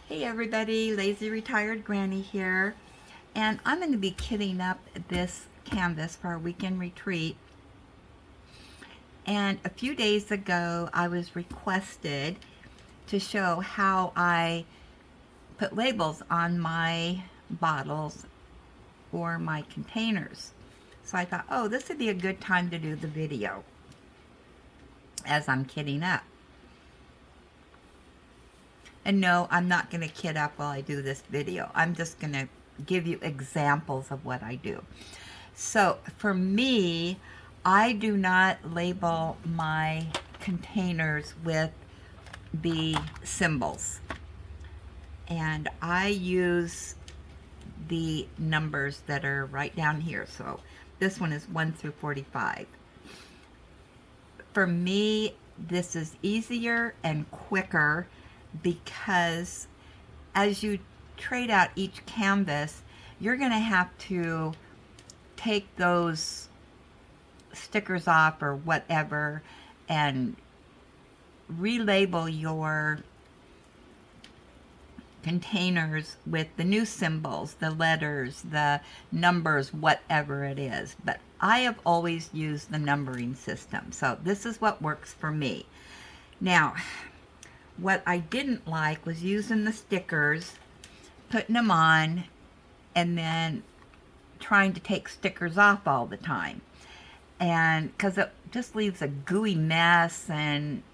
Hey everybody, Lazy Retired Granny here, and I'm going to be kitting up this canvas for our weekend retreat. And a few days ago I was requested to show how I put labels on my bottles or my containers. So I thought, oh, this would be a good time to do the video as I'm kitting up. And no, I'm not going to kit up while I do this video. I'm just going to give you examples of what I do. So for me, I do not label my containers with the symbols. And I use the numbers that are right down here. So this one is 1 through 45. For me, this is easier and quicker because as you trade out each canvas, you're going to have to take those stickers off or whatever and relabel your containers with the new symbols, the letters, the numbers, whatever it is. But I have always used the numbering system, so this is what works for me. Now, what I didn't like was using the stickers, putting them on, and then trying to take stickers off all the time. And because it just leaves a gooey mess, and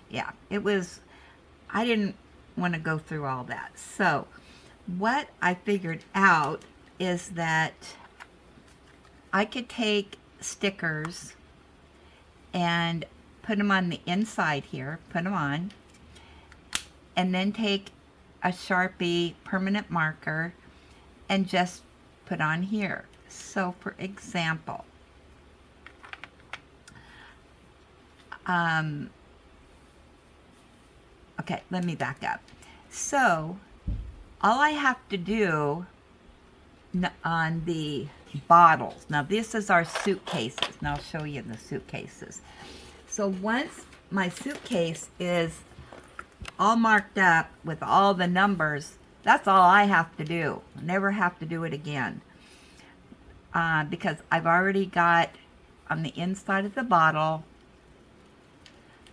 yeah, I didn't want to go through all that. So what I figured out is that I could take stickers and put them on the inside here, put them on, and then take a Sharpie permanent marker and just put on here. So for example, okay, let me back up. So all I have to do on the bottles, now this is our suitcases, and I'll show you the suitcases. So once my suitcase is all marked up with all the numbers, that's all I have to do. I never have to do it again. Because I've already got on the inside of the bottle,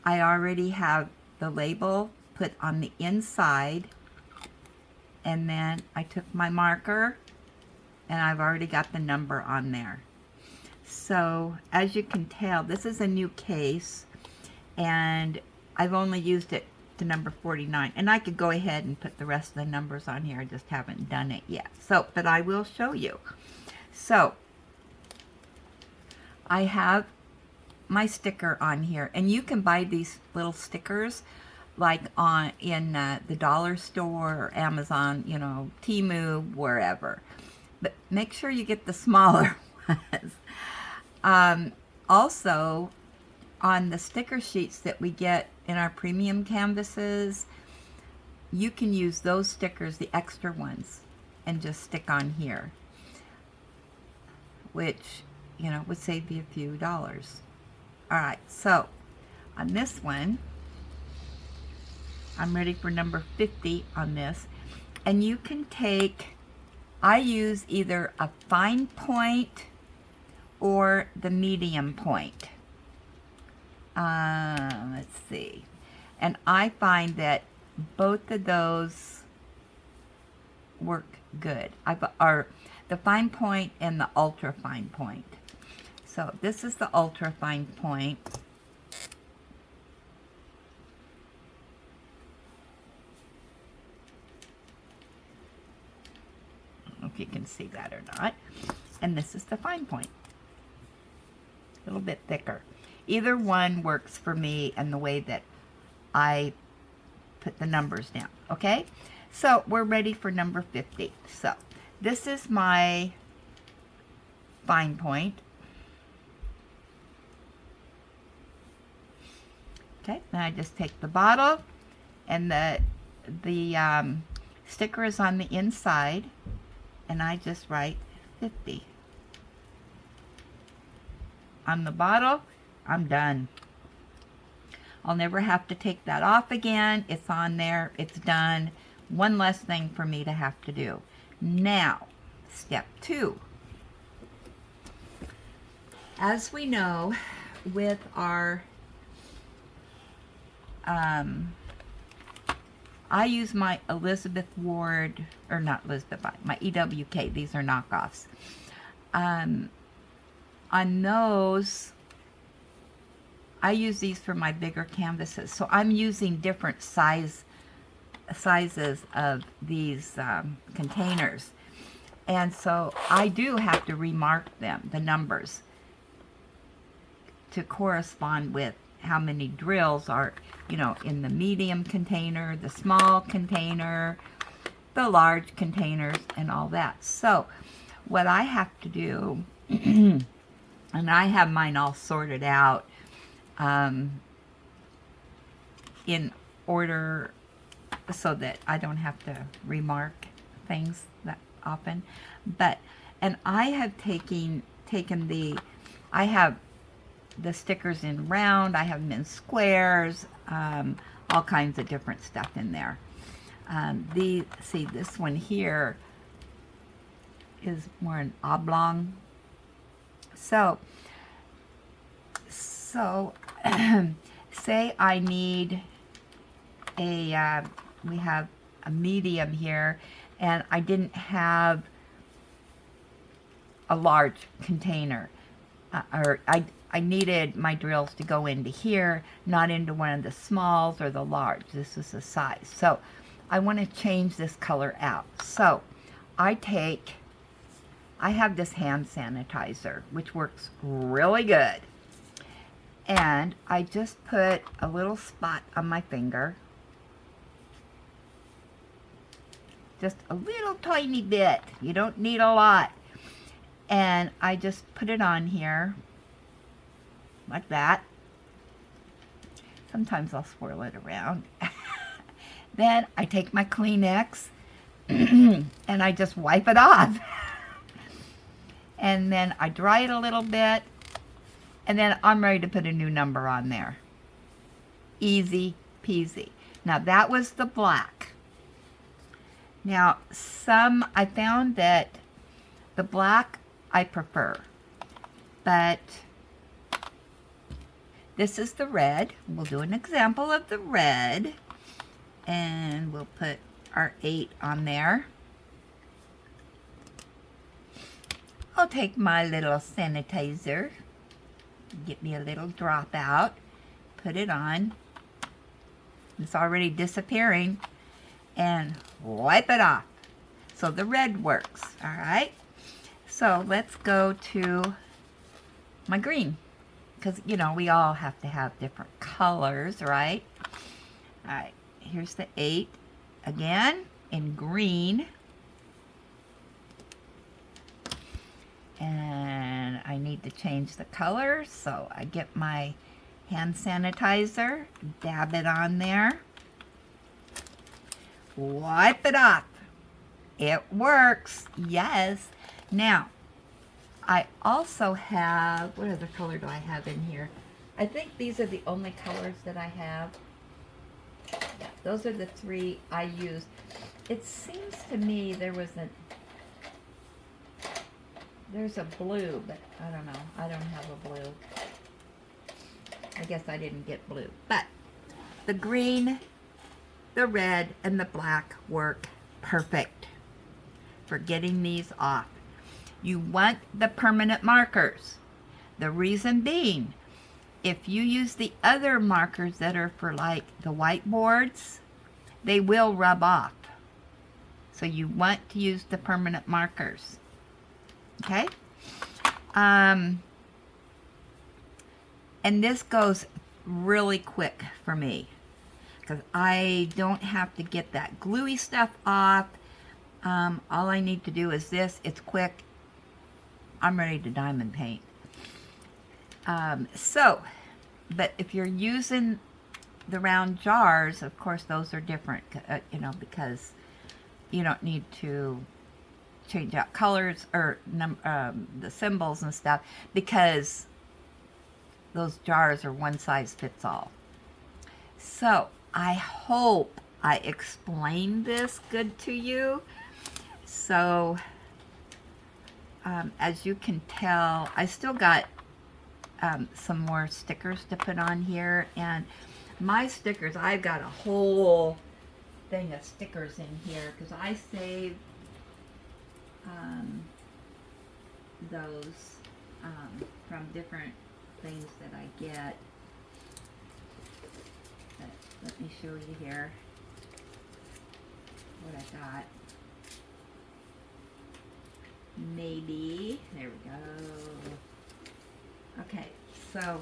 I already have the label put on the inside, and then I took my marker and I've already got the number on there. So as you can tell, this is a new case, and I've only used it to number 49, and I could go ahead and put the rest of the numbers on here. I just haven't done it yet. So, but I will show you. So I have my sticker on here, and you can buy these little stickers like in the dollar store or Amazon, you know, Temu, wherever. But make sure you get the smaller ones. Also, on the sticker sheets that we get in our premium canvases, you can use those stickers, the extra ones, and just stick on here, which, you know, would save you a few dollars. All right, so on this one, I'm ready for number 50 on this, and you can take, I use either a fine point or the medium point. Let's see. And I find that both of those work good. Or the fine point and the ultra fine point. So this is the ultra fine point. I don't know if you can see that or not. And this is the fine point. A little bit thicker. Either one works for me and the way that I put the numbers down. Okay? So we're ready for number 50. So this is my fine point. Okay, then I just take the bottle, and the sticker is on the inside, and I just write 50. On the bottle, I'm done. I'll never have to take that off again. It's on there. It's done. One less thing for me to have to do. Now, step 2. As we know, with our, I use my Elizabeth Ward, or not Elizabeth, my EWK. These are knockoffs. On those, I use these for my bigger canvases. So I'm using different sizes of these containers. And so I do have to remark them, the numbers, to correspond with how many drills are, you know, in the medium container, the small container, the large containers, and all that. So what I have to do, and I have mine all sorted out in order so that I don't have to remark things that often. But, and I have taken I have the stickers in round, I have them in squares, all kinds of different stuff in there. See, this one here is more an oblong. So say I need a, we have a medium here, and I didn't have a large container, or I needed my drills to go into here, not into one of the smalls or the large. This is the size. So I want to change this color out. So I have this hand sanitizer, which works really good. And I just put a little spot on my finger. Just a little tiny bit. You don't need a lot. And I just put it on here. Like that. Sometimes I'll swirl it around. Then I take my Kleenex and I just wipe it off. And then I dry it a little bit, and then I'm ready to put a new number on there. Easy peasy. Now that was the black. Now I found that the black I prefer, but this is the red. We'll do an example of the red, and we'll put our 8 on there. I'll take my little sanitizer, get me a little drop out, put it on. It's already disappearing, and wipe it off. So the red works, all right? So let's go to my green, because, you know, we all have to have different colors, right? All right, here's the 8 again in green. And I need to change the color, so I get my hand sanitizer, dab it on there, wipe it off. It works, yes. Now, I also have, what other color do I have in here? I think these are the only colors that I have. Yeah, those are the 3 I used. It seems to me there's a blue, but I don't know. I don't have a blue. I guess I didn't get blue. But the green, the red, and the black work perfect for getting these off. You want the permanent markers. The reason being, if you use the other markers that are for like the whiteboards, they will rub off. So you want to use the permanent markers. Okay? And this goes really quick for me, because I don't have to get that gluey stuff off. All I need to do is this. It's quick. I'm ready to diamond paint. But if you're using the round jars, of course those are different, you know, because you don't need to change out colors or the symbols and stuff, because those jars are one size fits all. So I hope I explained this good to you. So as you can tell, I still got some more stickers to put on here, and my stickers, I've got a whole thing of stickers in here because I saved those from different things that I get. But let me show you here what I got. Maybe, there we go. Okay, so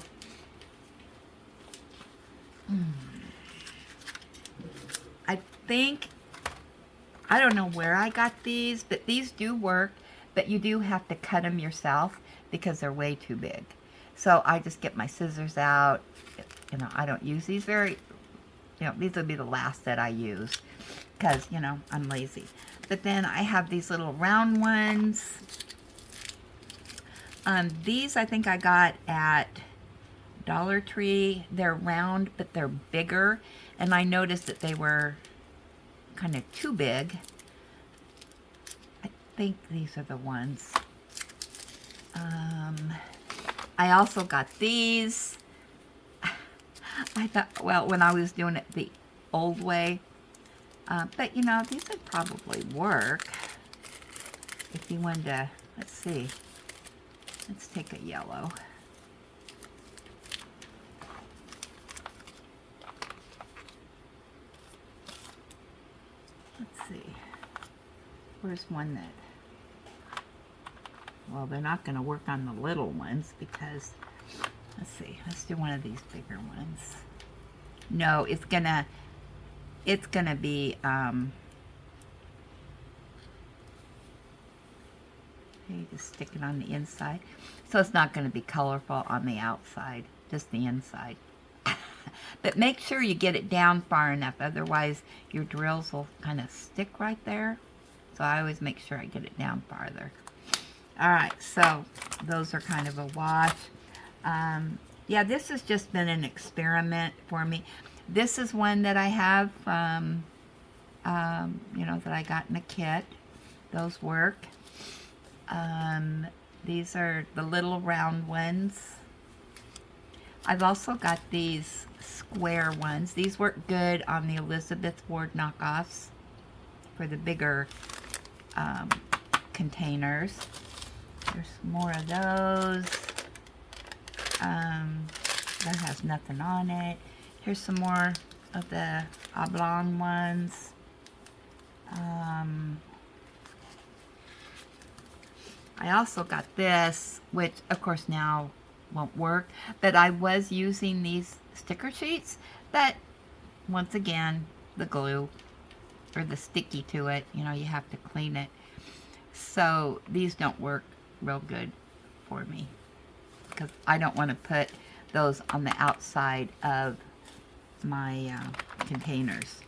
I think, I don't know where I got these, but these do work, but you do have to cut them yourself because they're way too big. So I just get my scissors out. You know, I don't use these very, you know, these will be the last that I use because, you know, I'm lazy. But then I have these little round ones. These I think I got at Dollar Tree. They're round, but they're bigger. And I noticed that they were kind of too big. I think these are the ones. I also got these. I thought, well, when I was doing it the old way. But, you know, these would probably work if you wanted to, let's see. Let's take a yellow. Let's see. Where's one that, well, they're not going to work on the little ones because, let's see. Let's do one of these bigger ones. No, it's going to be, you just stick it on the inside. So it's not going to be colorful on the outside, just the inside. But make sure you get it down far enough, otherwise your drills will kind of stick right there. So I always make sure I get it down farther. Alright, so those are kind of a wash. Yeah, this has just been an experiment for me. This is one that I have, you know, that I got in a kit. Those work. These are the little round ones. I've also got these square ones. These work good on the Elizabeth Ward knockoffs for the bigger containers. There's more of those. That has nothing on it. Here's some more of the oblong ones. I also got this, which of course now won't work, but I was using these sticker sheets, but once again, the glue or the sticky to it, you know, you have to clean it. So these don't work real good for me because I don't want to put those on the outside of my containers.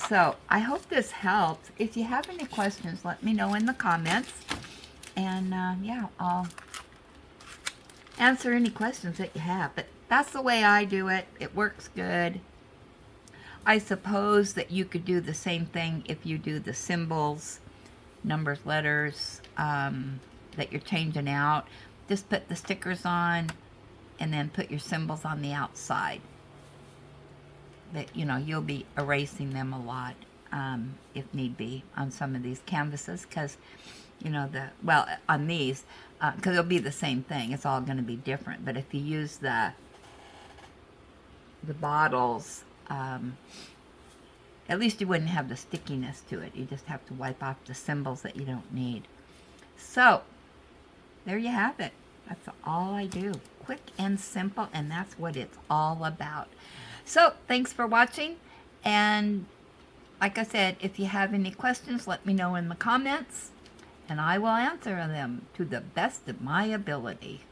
So I hope this helps. If you have any questions, let me know in the comments. And yeah, I'll answer any questions that you have. But that's the way I do it. It works good. I suppose that you could do the same thing if you do the symbols, numbers, letters that you're changing out. Just put the stickers on and then put your symbols on the outside. But, you know, you'll be erasing them a lot if need be on some of these canvases because, you know, well, on these, because it'll be the same thing. It's all going to be different. But if you use the bottles, at least you wouldn't have the stickiness to it. You just have to wipe off the symbols that you don't need. So, there you have it. That's all I do. Quick and simple, and that's what it's all about. So, thanks for watching, and like I said, if you have any questions, let me know in the comments, and I will answer them to the best of my ability.